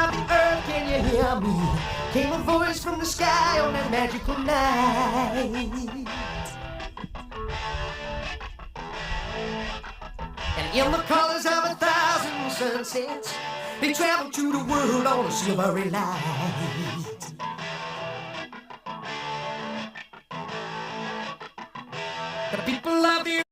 of the earth, can you hear me? Came a voice from the sky on that magical night. And in the colors of 1,000 sunsets, they traveled to the world on a silvery light. The people of the